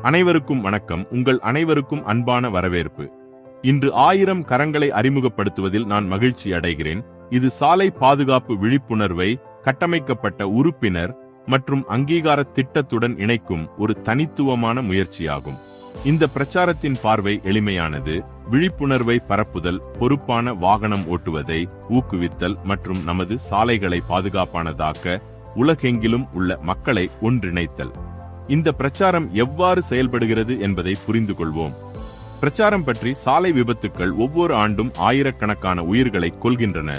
அனைவருக்கும் வணக்கம். உங்கள் அனைவருக்கும் அன்பான வரவேற்பு. இன்று 1000 கரங்களை அறிமுகப்படுத்துவதில் நான் மகிழ்ச்சி அடைகிறேன். இது சாலை பாதுகாப்பு விழிப்புணர்வை கட்டமைக்கப்பட்ட உறுப்பினர் மற்றும் அங்கீகார திட்டத்துடன் இணைக்கும் ஒரு தனித்துவமான முயற்சியாகும். இந்த பிரச்சாரத்தின் பார்வை எளிமையானது: விழிப்புணர்வை பரப்புதல், பொறுப்பான வாகனம் ஓட்டுவதை ஊக்குவித்தல் மற்றும் நமது சாலைகளை பாதுகாப்பானதாக்க உலகெங்கிலும் உள்ள மக்களை ஒன்றிணைத்தல். இந்த பிரச்சாரம் எவ்வாறு செயல்படுகிறது என்பதை புரிந்து கொள்வோம். பிரச்சாரம் பற்றி: சாலை விபத்துக்கள் ஒவ்வொரு ஆண்டும் ஆயிரக்கணக்கான உயிர்களை கொல்கின்றன.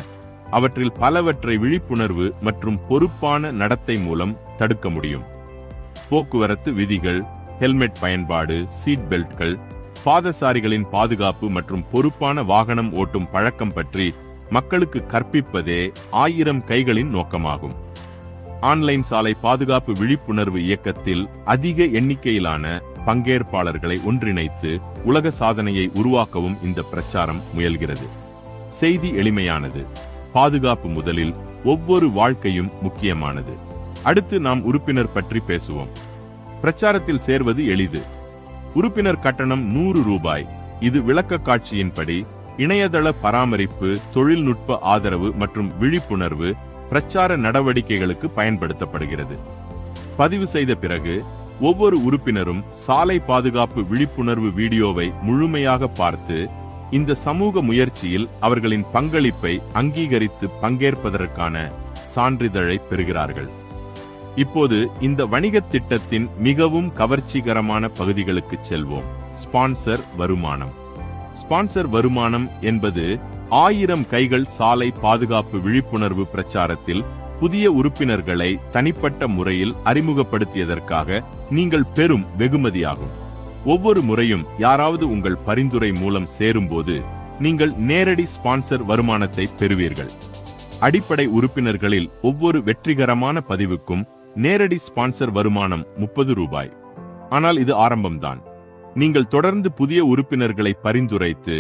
அவற்றில் பலவற்றை விழிப்புணர்வு மற்றும் பொறுப்பான நடத்தை மூலம் தடுக்க முடியும். போக்குவரத்து விதிகள், ஹெல்மெட் பயன்பாடு, சீட் பெல்ட்கள், பாதசாரிகளின் பாதுகாப்பு மற்றும் பொறுப்பான வாகனம் ஓட்டும் பழக்கம் பற்றி மக்களுக்கு கற்பிப்பதே 1000 கைகளின் நோக்கமாகும். ஆன்லைன் சாலை பாதுகாப்பு விழிப்புணர்வு இயக்கத்தில் அதிக எண்ணிக்கையிலான பங்கேற்பாளர்களை ஒன்றிணைத்து உலக சாதனையை உருவாக்கவும் இந்த பிரச்சாரம் முயல்கிறது. செய்தி எளிமையானது: பாதுகாப்பு முதலில், ஒவ்வொரு வாழ்க்கையும் முக்கியமானது. அடுத்து நாம் உறுப்பினர் பற்றி பேசுவோம். பிரச்சாரத்தில் சேர்வது எளிது. உறுப்பினர் கட்டணம் 100 ரூபாய். இது விளக்கக்காட்சியின்படி இணையதள பராமரிப்பு, தொழில்நுட்ப ஆதரவு மற்றும் விழிப்புணர்வு பிரச்சார நடவடிக்கைகளுக்கு பயன்படுத்தப்படுகிறது. பதிவு செய்த பிறகு ஒவ்வொரு உறுப்பினரும் சாலை பாதுகாப்பு விழிப்புணர்வு வீடியோவை முழுமையாக பார்த்து இந்த சமூக முயற்சியில் அவர்களின் பங்களிப்பை அங்கீகரித்து பங்கேற்பதற்கான சான்றிதழை பெறுகிறார்கள். இப்போது இந்த வணிகத் திட்டத்தின் மிகவும் கவர்ச்சிகரமான பகுதிகளுக்கு செல்வோம். ஸ்பான்சர் வருமானம். ஸ்பான்சர் வருமானம் என்பது 1000 கைகள் சாலை பாதுகாப்பு விழிப்புணர்வு பிரச்சாரத்தில் புதிய உறுப்பினர்களை தனிப்பட்ட முறையில் அறிமுகப்படுத்தியதற்காக நீங்கள் பெறும் வெகுமதியாகும். ஒவ்வொரு முறையும் யாராவது உங்கள் பரிந்துரை மூலம் சேரும்போது நீங்கள் நேரடி ஸ்பான்சர் வருமானத்தை பெறுவீர்கள். அடிப்படை உறுப்பினர்களில் ஒவ்வொரு வெற்றிகரமான பதிவுக்கும் நேரடி ஸ்பான்சர் வருமானம் 30 ரூபாய். ஆனால் இது ஆரம்பம்தான். நீங்கள் தொடர்ந்து புதிய உறுப்பினர்களை பரிந்துரைத்து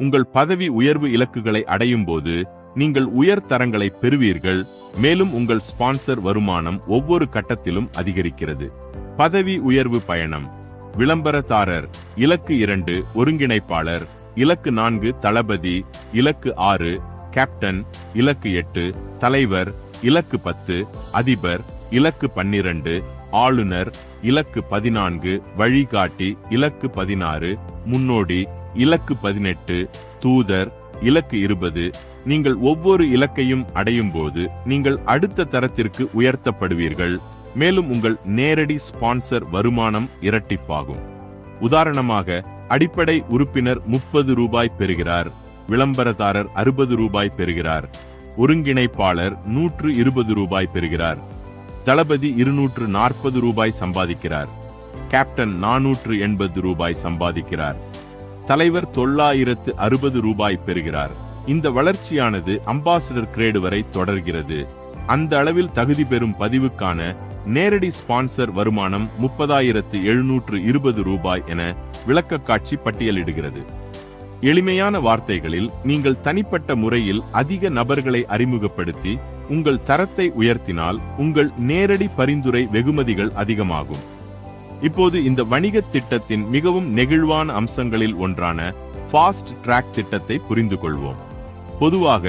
உங்கள் பதவி உயர்வு இலக்குகளை அடையும் போது நீங்கள் உயர் தரங்களை பெறுவீர்கள். மேலும் உங்கள் ஸ்பான்சர் வருமானம் ஒவ்வொரு கட்டத்திலும் அதிகரிக்கிறது. பதவி உயர்வு பயணம். விளம்பரதாரர். இலக்கு 2 ஒருங்கிணைப்பாளர், இலக்கு 4 தளபதி, இலக்கு 6 கேப்டன், இலக்கு 8 தலைவர், இலக்கு 10 அதிபர், இலக்கு 12 ஆளுநர், இலக்கு 14 வழிகாட்டி, இலக்கு 16 முன்னோடி, இலக்கு 18 தூதர், இலக்கு 20. நீங்கள் ஒவ்வொரு இலக்கையும் அடையும் போது நீங்கள் அடுத்த தரத்திற்கு உயர்த்தப்படுவீர்கள். மேலும் உங்கள் நேரடி ஸ்பான்சர் வருமானம் இரட்டிப்பாகும். உதாரணமாக, அடிப்படை உறுப்பினர் 30 ரூபாய் பெறுகிறார். விளம்பரதாரர் 60 ரூபாய் பெறுகிறார். ஒருங்கிணைப்பாளர் 120 ரூபாய் பெறுகிறார். தளபதி 240 ரூபாய் சம்பாதிக்கிறார். கேப்டன் 480 ரூபாய் சம்பாதிக்கிறார். தலைவர் 960 ரூபாய் பெறுகிறார். இந்த வளர்ச்சியானது அம்பாசிடர் கிரேடு வரை தொடர்கிறது. அந்த அளவில் தகுதி பெறும் பதிவுக்கான நேரடி ஸ்பான்சர் வருமானம் 30,720 ரூபாய் என விளக்கக்காட்சி பட்டியலிடுகிறது. எளிமையான வார்த்தைகளில், நீங்கள் தனிப்பட்ட முறையில் அதிக நபர்களை அறிமுகப்படுத்தி உங்கள் தரத்தை உயர்த்தினால் உங்கள் நேரடி பரிந்துரை வெகுமதிகள் அதிகமாகும். இப்போது இந்த வணிகத் திட்டத்தின் மிகவும் நெகிழ்வான அம்சங்களில் ஒன்றான ஃபாஸ்ட் ட்ராக் திட்டத்தை புரிந்து கொள்வோம். பொதுவாக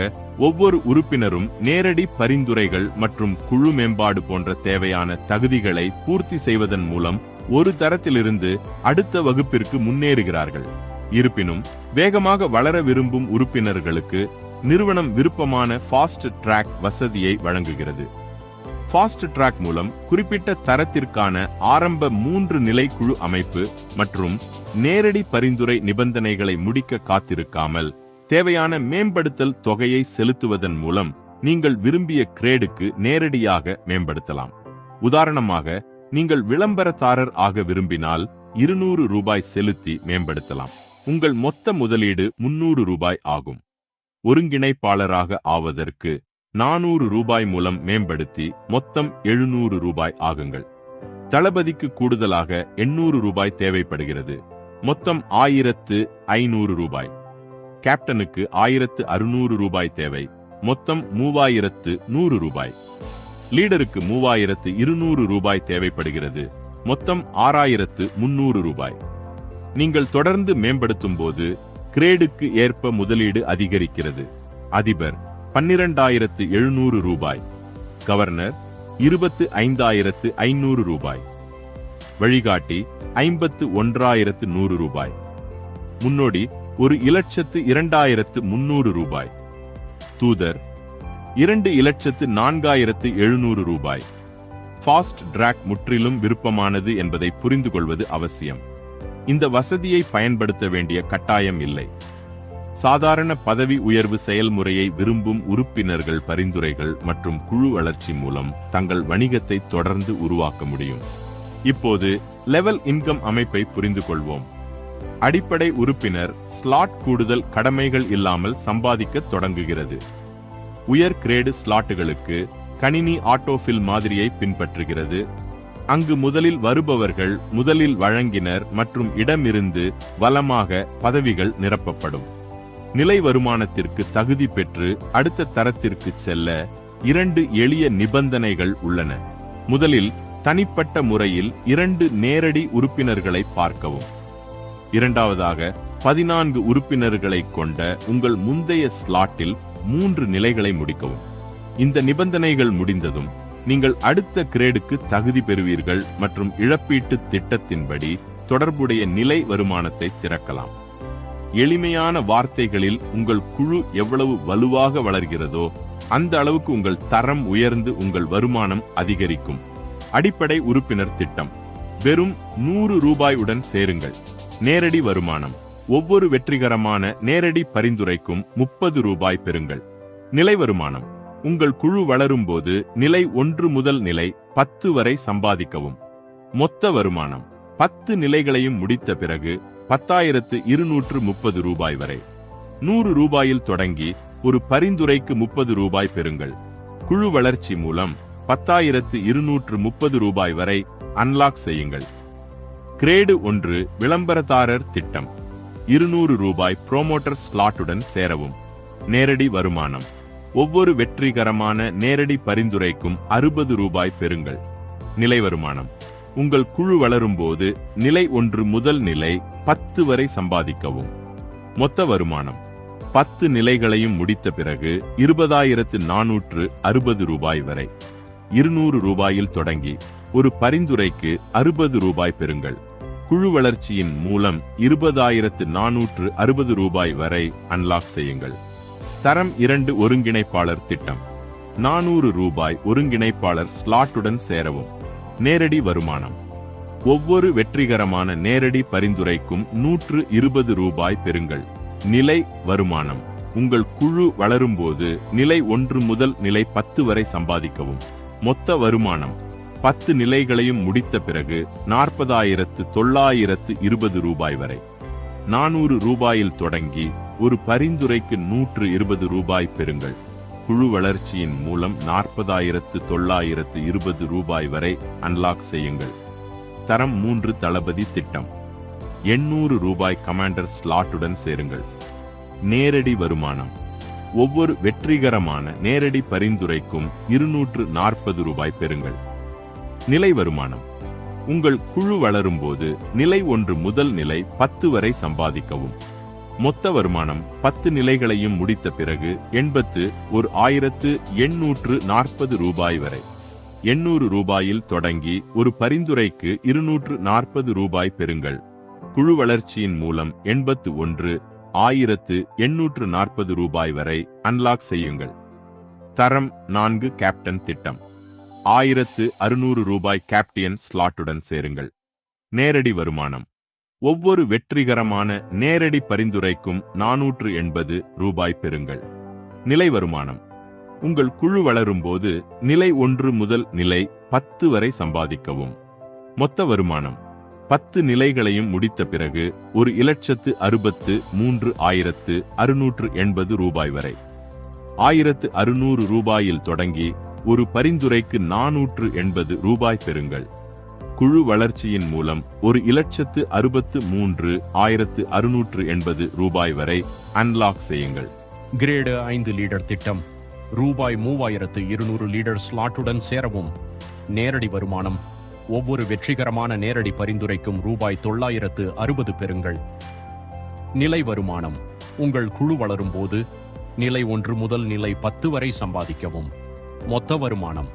ஒவ்வொரு உறுப்பினரும் நேரடி பரிந்துரைகள் மற்றும் குழு மேம்பாடு போன்ற தேவையான தகுதிகளை பூர்த்தி செய்வதன் மூலம் ஒரு தரத்திலிருந்து அடுத்த வகுப்பிற்கு முன்னேறுகிறார்கள். இருப்பினும் வேகமாக வளர விரும்பும் உறுப்பினர்களுக்கு நிறுவனம் விருப்பமான ஃபாஸ்ட் ட்ராக் வசதியை வழங்குகிறது. ஃபாஸ்ட் ட்ராக் மூலம் குறிப்பிட்ட தரத்திற்கான ஆரம்ப 3 நிலை குழு அமைப்பு மற்றும் நேரடி பரிந்துரை நிபந்தனைகளை முடிக்க காத்திருக்காமல் தேவையான மேம்படுத்தல் தொகையை செலுத்துவதன் மூலம் நீங்கள் விரும்பிய கிரேடுக்கு நேரடியாக மேம்படுத்தலாம். உதாரணமாக, நீங்கள் விளம்பரதாரர் ஆக விரும்பினால் 200 ரூபாய் செலுத்தி மேம்படுத்தலாம். உங்கள் மொத்த முதலீடு 300 ரூபாய் ஆகும். ஒருங்கிணைப்பாளராக ஆவதற்கு 400 ரூபாய் மூலம் மேம்படுத்தி மொத்தம் 700 ரூபாய் ஆகுங்கள். தளபதிக்கு கூடுதலாக 800 ரூபாய் தேவைப்படுகிறது. மொத்தம் 1500 ரூபாய். கேப்டனுக்கு 1600 ரூபாய் தேவை. மொத்தம் 3100 ரூபாய். லீடருக்கு 3200 ரூபாய் தேவைப்படுகிறது. மொத்தம் 6300 ரூபாய். நீங்கள் தொடர்ந்து மேம்படுத்தும் போது கிரேடுக்கு ஏற்ப முதலீடு அதிகரிக்கிறது. அதிபர் 12700 ரூபாய். கவர்னர் 25500 ரூபாய். வழிகாட்டி 51100 ரூபாய். முன்னோடி 1,02,300 ரூபாய். தூதர் 2,04,700 ரூபாய். ஃபாஸ்ட் டிராக் முற்றிலும் விருப்பமானது என்பதை புரிந்து கொள்வது அவசியம். இந்த வசதியை பயன்படுத்த வேண்டிய கட்டாயம் இல்லை. சாதாரண பதவி உயர்வு செயல்முறையை விரும்பும் உறுப்பினர்கள் பரிந்துரைகள் மற்றும் குழு வளர்ச்சி மூலம் தங்கள் வணிகத்தை தொடர்ந்து உருவாக்க முடியும். இப்போது லெவல் இன்கம் அமைப்பை புரிந்து கொள்வோம். அடிப்படை உறுப்பினர் ஸ்லாட் கூடுதல் கடமைகள் இல்லாமல் சம்பாதிக்க தொடங்குகிறது. உயர் கிரேடு ஸ்லாட்டுகளுக்கு கணினி ஆட்டோஃபில் மாதிரியை பின்பற்றுகிறது. அங்கு முதலில் வருபவர்கள் முதலில் வழங்கினர் மற்றும் இடமிருந்து வலமாக பதவிகள் நிரப்பப்படும். நிலை வருமானத்திற்கு தகுதி பெற்று அடுத்த தரத்திற்கு செல்ல 2 எளிய நிபந்தனைகள் உள்ளன. முதலில் தனிப்பட்ட முறையில் 2 நேரடி உறுப்பினர்களை பார்க்கவும். இரண்டாவதாக 14 உறுப்பினர்களை கொண்ட உங்கள் முந்தைய ஸ்லாட்டில் 3 நிலைகளை முடிக்கவும். இந்த நிபந்தனைகள் முடிந்ததும் நீங்கள் அடுத்த கிரேடுக்கு தகுதி பெறுவீர்கள் மற்றும் இழப்பீட்டு திட்டத்தின்படி தொடர்புடைய நிலை வருமானத்தை திறக்கலாம். எளிமையான வார்த்தைகளில் உங்கள் குழு எவ்வளவு வலுவாக வளர்கிறதோ அந்த அளவுக்கு உங்கள் தரம் உயர்ந்து உங்கள் வருமானம் அதிகரிக்கும். அடிப்படை உறுப்பினர் திட்டம். வெறும் 100 ரூபாயுடன் சேருங்கள். நேரடி வருமானம். ஒவ்வொரு வெற்றிகரமான நேரடி பரிந்துரைக்கும் 30 ரூபாய் பெறுங்கள். நிலை வருமானம். உங்கள் குழு வளரும் போது நிலை 1 முதல் நிலை 10 வரை சம்பாதிக்கவும். மொத்த வருமானம் 10 நிலைகளையும் முடித்த பிறகு 10,230 ரூபாய் வரை. 100 ரூபாயில் தொடங்கி ஒரு பரிந்துரைக்கு 30 ரூபாய் பெறுங்கள். குழு வளர்ச்சி மூலம் 10,230 ரூபாய் வரை அன்லாக் செய்யுங்கள். கிரேடு 1 விளம்பரதாரர் திட்டம். 200 ரூபாய் புரோமோட்டர் ஸ்லாட்டுடன் சேரவும். நேரடி வருமானம். ஒவ்வொரு வெற்றிகரமான நேரடி பரிந்துரைக்கும் 60 ரூபாய் பெறுங்கள். நிலை வருமானம். உங்கள் குழு வளரும் போது நிலை 1 முதல் நிலை 10 வரை சம்பாதிக்கவும். மொத்த வருமானம் 10 நிலைகளையும் முடித்த பிறகு 20,460 ரூபாய் வரை. 200 ரூபாயில் தொடங்கி ஒரு பரிந்துரைக்கு 60 ரூபாய் பெறுங்கள். குழு வளர்ச்சியின் மூலம் 20,460 ரூபாய் வரை அன்லாக் செய்யுங்கள். தரம் 2 ஒருங்கிணைப்பாளர் திட்டம். 400 ரூபாய் ஒருங்கிணைப்பாளர் ஸ்லாட்டுடன் சேரவும். நேரடி வருமானம். ஒவ்வொரு வெற்றிகரமான நேரடி பரிந்துரைக்கும் 120 ரூபாய் பெறுங்கள். நிலை வருமானம். உங்கள் குழு வளரும்போது நிலை 1 முதல் நிலை 10 வரை சம்பாதிக்கவும். மொத்த வருமானம் 10 நிலைகளையும் முடித்த பிறகு 40,920 ரூபாய் வரை. 400 ரூபாயில் தொடங்கி ஒரு பரிந்துரைக்கு 120 ரூபாய் பெறுங்கள். குழு வளர்ச்சியின் மூலம் 40,920 ரூபாய் வரை அன்லாக் செய்யுங்கள். தரம் 3 தளபதி திட்டம். 800 ரூபாய் கமாண்டர் ஸ்லாட்டுடன் சேருங்கள். நேரடி வருமானம். ஒவ்வொரு வெற்றிகரமான நேரடி பரிந்துரைக்கும் 240 ரூபாய் பெறுங்கள். நிலை வருமானம். உங்கள் குழு வளரும் போது நிலை 1 முதல் நிலை 10 வரை சம்பாதிக்கவும். மொத்த வருமானம் 10 நிலைகளையும் முடித்த பிறகு 81,840 ரூபாய் வரை. 800 ரூபாயில் தொடங்கி ஒரு பரிந்துரைக்கு 240 ரூபாய் பெறுங்கள். குழு வளர்ச்சியின் மூலம் 81,840 ரூபாய் வரை அன்லாக் செய்யுங்கள். தரம் 4 கேப்டன் திட்டம். 1,600 ரூபாய் கேப்டியன் ஸ்லாட்டுடன் சேருங்கள். நேரடி வருமானம். ஒவ்வொரு வெற்றிகரமான நேரடி பரிந்துரைக்கும் 480 ரூபாய் பெறுங்கள். நிலை வருமானம். உங்கள் குழு வளரும் போது நிலை 1 முதல் நிலை 10 வரை சம்பாதிக்கவும். மொத்த வருமானம் 10 நிலைகளையும் முடித்த பிறகு 1,63,680 ரூபாய் வரை. 1,600 ரூபாயில் தொடங்கி ஒரு பரிந்துரைக்கு 480 ரூபாய் பெறுங்கள். குழு வளர்ச்சியின் மூலம் 1,63,680 ரூபாய் வரை அன்லாக் செய்யுங்கள். கிரேடு 5 லீடர் திட்டம். ரூபாய் 3,200 லீடர் ஸ்லாட்டுடன் சேரவும். நேரடி வருமானம். ஒவ்வொரு வெற்றிகரமான நேரடி பரிந்துரைக்கும் ரூபாய் 960 பெறுங்கள். நிலை வருமானம். உங்கள் குழு வளரும் போது நிலை 1 முதல் நிலை 10 வரை சம்பாதிக்கவும். மொத்த வருமானம்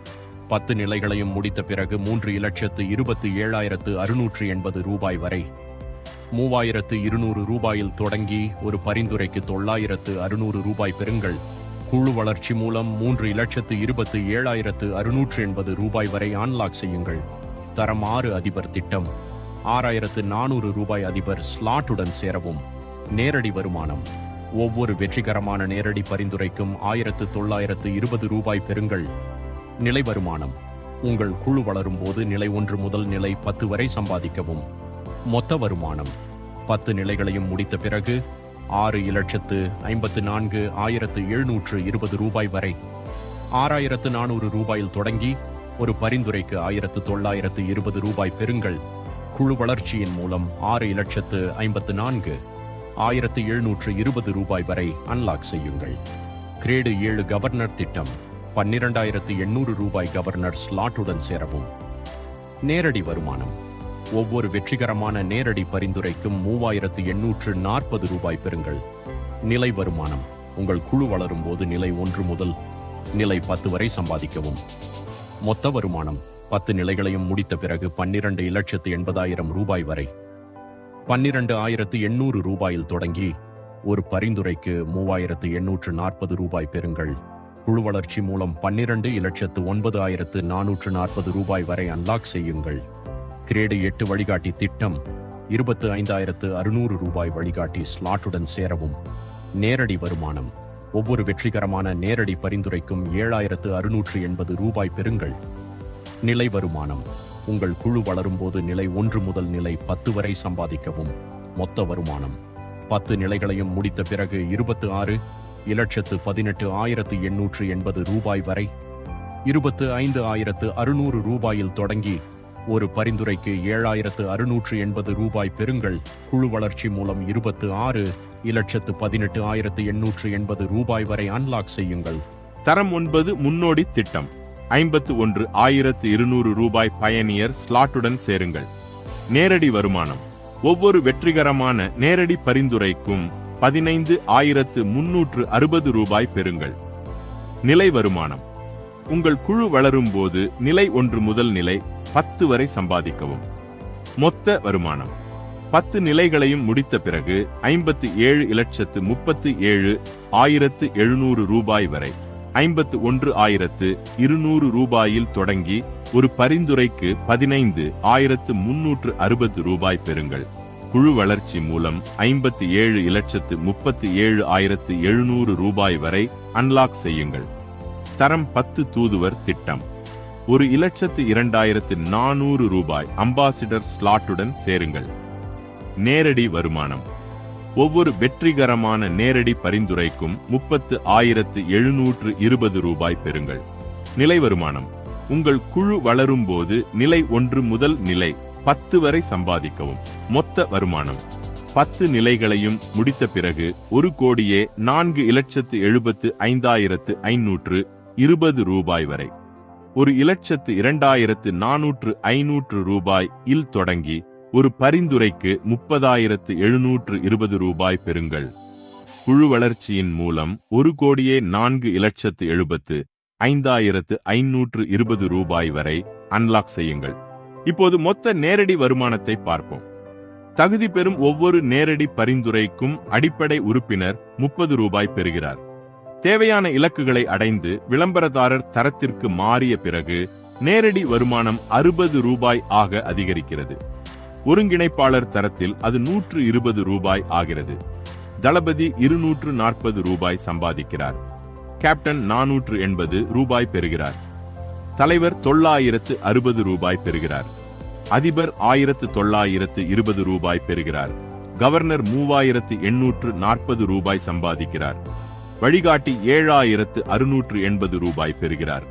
10 நிலைகளையும் முடித்த பிறகு 3,27,680 ரூபாய் வரை. 3,200 ரூபாயில் தொடங்கி ஒரு பரிந்துரைக்கு 960 ரூபாய் பெறுங்கள். குழு வளர்ச்சி மூலம் 3,27,680 ரூபாய் வரை அன்லாக் செய்யுங்கள். தரம் 6 அதிபர் திட்டம். 6,400 ரூபாய் அதிபர் ஸ்லாட்டுடன் சேரவும். நேரடி வருமானம். ஒவ்வொரு வெற்றிகரமான நேரடி பரிந்துரைக்கும் 1,920 ரூபாய் பெறுங்கள். நிலை வருமானம். உங்கள் குழு வளரும் போது நிலை 1 முதல் நிலை 10 வரை சம்பாதிக்கவும். மொத்த வருமானம் 10 நிலைகளையும் முடித்த பிறகு 6,54,720 ரூபாய் வரை. 6,400 ரூபாயில் தொடங்கி ஒரு பரிந்துரைக்கு 1,920 ரூபாய் பெறுங்கள். குழு வளர்ச்சியின் மூலம் 6,54,720 ரூபாய் வரை அன்லாக் செய்யுங்கள். கிரேடு 7 கவர்னர் திட்டம். 12,800 ரூபாய் கவர்னர் ஸ்லாட்டுடன் சேரவும். நேரடி வருமானம். ஒவ்வொரு வெற்றிகரமான நேரடி பரிந்துரைக்கும் 3,840 ரூபாய் பெறுங்கள். நிலை வருமானம். உங்கள் குழு வளரும் போது நிலை 1 முதல் நிலை 10 வரை சம்பாதிக்கவும். மொத்த வருமானம் 10 நிலைகளையும் முடித்த பிறகு 12,80,000 ரூபாய் வரை. 12,800 ரூபாயில் தொடங்கி ஒரு பரிந்துரைக்கு 3,840 ரூபாய் பெறுங்கள். குழு வளர்ச்சி மூலம் 12,09,440 ரூபாய் வரை அன்லாக் செய்யுங்கள். கிரேடு 8 வழிகாட்டி திட்டம். 25,600 ரூபாய் வழிகாட்டி ஸ்லாட்டுடன் சேரவும். நேரடி வருமானம். ஒவ்வொரு வெற்றிகரமான நேரடி பரிந்துரைக்கும் 7,680 ரூபாய் பெறுங்கள். நிலை வருமானம். உங்கள் குழு வளரும் போது நிலை 1 முதல் நிலை 10 வரை சம்பாதிக்கவும். மொத்த வருமானம் 10 நிலைகளையும் முடித்த பிறகு 26,18,880 ரூபாய் வரை. 25,600 ரூபாயில் தொடங்கி ஒரு பரிந்துரைக்கு 7,680 ரூபாய் பெறுங்கள். குழு வளர்ச்சி மூலம் 26,18,880 ரூபாய் வரை அன்லாக் செய்யுங்கள். தரம் 9 முன்னோடி திட்டம். 51,200 ரூபாய் பயணியர் ஸ்லாட்டுடன் சேருங்கள். நேரடி வருமானம். ஒவ்வொரு வெற்றிகரமான நேரடி பரிந்துரைக்கும் 15,360 ரூபாய் பெறுங்கள். நிலை வருமானம். உங்கள் குழு வளரும் போது நிலை 1 முதல் நிலை 10 வரை சம்பாதிக்கவும். மொத்த வருமானம் 10 நிலைகளையும் முடித்த பிறகு 57,37,700 ரூபாய் வரை. 51,200 ரூபாயில் தொடங்கி ஒரு பரிந்துரைக்கு 15,360 ரூபாய் பெறுங்கள். குழு வளர்ச்சி மூலம் 57,37,700 ரூபாய் வரை அன்லாக் செய்யுங்கள். தரம் 10 தூதுவர் திட்டம். 1,02,400 ரூபாய் அம்பாசிடர் ஸ்லாட்டுடன் சேருங்கள். நேரடி வருமானம். ஒவ்வொரு வெற்றிகரமான நேரடி பரிந்துரைக்கும் 30,720 ரூபாய் பெறுங்கள். நிலை வருமானம். உங்கள் குழு வளரும் போது நிலை 1 முதல் நிலை 10 வரை சம்பாதிக்கவும். மொத்த வருமானம் 10 நிலைகளையும் முடித்த பிறகு 1,70,75,520 ரூபாய் வரை. 1,02,450 ரூபாய் இல் தொடங்கி ஒரு பரிந்துரைக்கு 30,720 ரூபாய் பெறுங்கள். குழு வளர்ச்சியின் மூலம் 1,04,75,520 ரூபாய் வரை அன்லாக் செய்யுங்கள். இப்போது மொத்த நேரடி வருமானத்தை பார்ப்போம். தகுதி பெறும் ஒவ்வொரு நேரடி பரிந்துரைக்கும் அடிப்படை உறுப்பினர் 30 ரூபாய் பெறுகிறார். தேவையான இலக்குகளை அடைந்து விளம்பரதாரர் தரத்திற்கு மாறிய பிறகு நேரடி வருமானம் 60 ரூபாய் ஆக அதிகரிக்கிறது. ஒருங்கிணைப்பாளர் தரத்தில் அது 120 ரூபாய் ஆகிறது. தளபதி 240 ரூபாய் சம்பாதிக்கிறார். கேப்டன் 480 ரூபாய் பெறுகிறார். தலைவர் 960 ரூபாய் பெறுகிறார். அதிபர் 1920 ரூபாய் பெறுகிறார். கவர்னர் 3840 ரூபாய் சம்பாதிக்கிறார். வழிகாட்டி 7680 ரூபாய் பெறுகிறார்.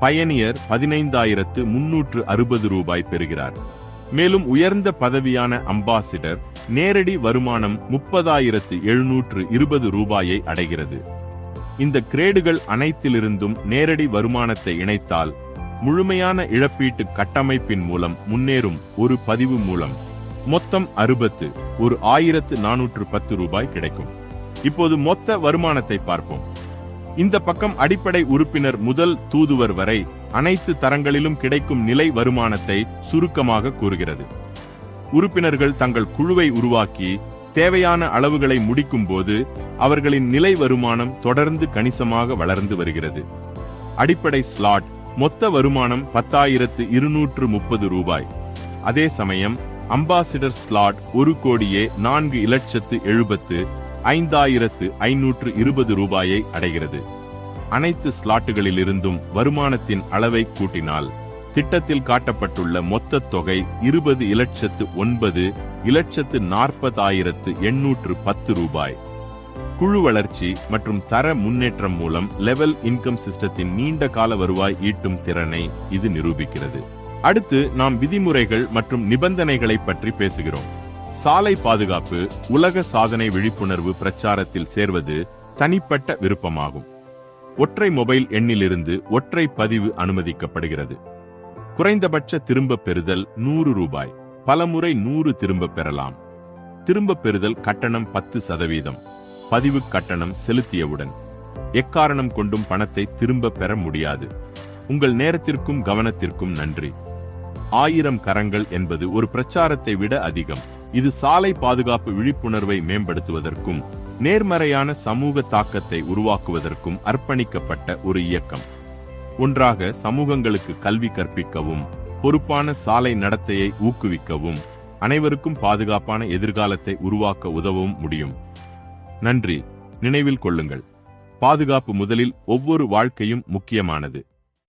பயணியர் 15,360 ரூபாய் பெறுகிறார். மேலும் உயர்ந்த பதவியான அம்பாசிடர் நேரடி வருமானம் 30,720 ரூபாயை அடைகிறது. இந்த கிரேடுகள் அனைத்திலிருந்தும் நேரடி வருமானத்தை இணைத்தால் முழுமையான இழப்பீட்டு கட்டமைப்பின் மூலம் முன்னேறும் ஒரு பதிவு மூலம் மொத்தம் 60 ஒரு 1410 ரூபாய் கிடைக்கும். இப்போது மொத்த வருமானத்தை பார்ப்போம். இந்த பக்கம் அடிப்படை உறுப்பினர் முதல் தூதுவர் வரை அனைத்து தரங்களிலும் கிடைக்கும் நிலை வருமானத்தை சுருக்கமாக கூறுகிறது. உறுப்பினர்கள் தங்கள் குழுவை உருவாக்கி தேவையான அளவுகளை முடிக்கும் போது அவர்களின் நிலை வருமானம் தொடர்ந்து கணிசமாக வளர்ந்து வருகிறது. அடிப்படை ஸ்லாட் மொத்த வருமானம் 10,230 ரூபாய். அதே சமயம் அம்பாசிடர் ஸ்லாட் 1,70,75,520 ரூபாயை அடைகிறது. அனைத்து ஸ்லாட்டுகளிலிருந்தும் வருமானத்தின் அளவை கூட்டினால் திட்டத்தில் காட்டப்பட்டுள்ள மொத்த தொகை 20,09,40,810 ரூபாய். குழு வளர்ச்சி மற்றும் தர முன்னேற்றம் மூலம் லெவல் இன்கம் சிஸ்டத்தின் நீண்ட கால வருவாய் ஈட்டும் திறனை இது நிரூபிக்கிறது. அடுத்து நாம் விதிமுறைகள் மற்றும் நிபந்தனைகளை பற்றி பேசுகிறோம். சாலை பாதுகாப்பு உலக சாதனை விழிப்புணர்வு பிரச்சாரத்தில் சேர்வது தனிப்பட்ட விருப்பமாகும். ஒற்றை மொபைல் எண்ணிலிருந்து ஒற்றை பதிவு அனுமதிக்கப்படுகிறது. குறைந்தபட்ச திரும்ப பெறுதல் 100 ரூபாய். பலமுறை 100 திரும்ப பெறலாம். திரும்ப பெறுதல் கட்டணம் 10%. பதிவு கட்டணம் செலுத்தியவுடன் எக்காரணம் கொண்டும் பணத்தை திரும்ப பெற முடியாது. உங்கள் நேரத்திற்கும் கவனத்திற்கும் நன்றி. 1000 கரங்கள் என்பது ஒரு பிரச்சாரத்தை விட அதிகம். இது சாலை பாதுகாப்பு விழிப்புணர்வை மேம்படுத்துவதற்கும் நேர்மறையான சமூக தாக்கத்தை உருவாக்குவதற்கும் அர்ப்பணிக்கப்பட்ட ஒரு இயக்கம். ஒன்றாக சமூகங்களுக்கு கல்வி கற்பிக்கவும், பொறுப்பான சாலை நடத்தையை ஊக்குவிக்கவும், அனைவருக்கும் பாதுகாப்பான எதிர்காலத்தை உருவாக்க உதவவும் முடியும். நன்றி. நினைவில் கொள்ளுங்கள், பாதுகாப்பு முதலில் ஒவ்வொரு வாழ்க்கையும் முக்கியமானது.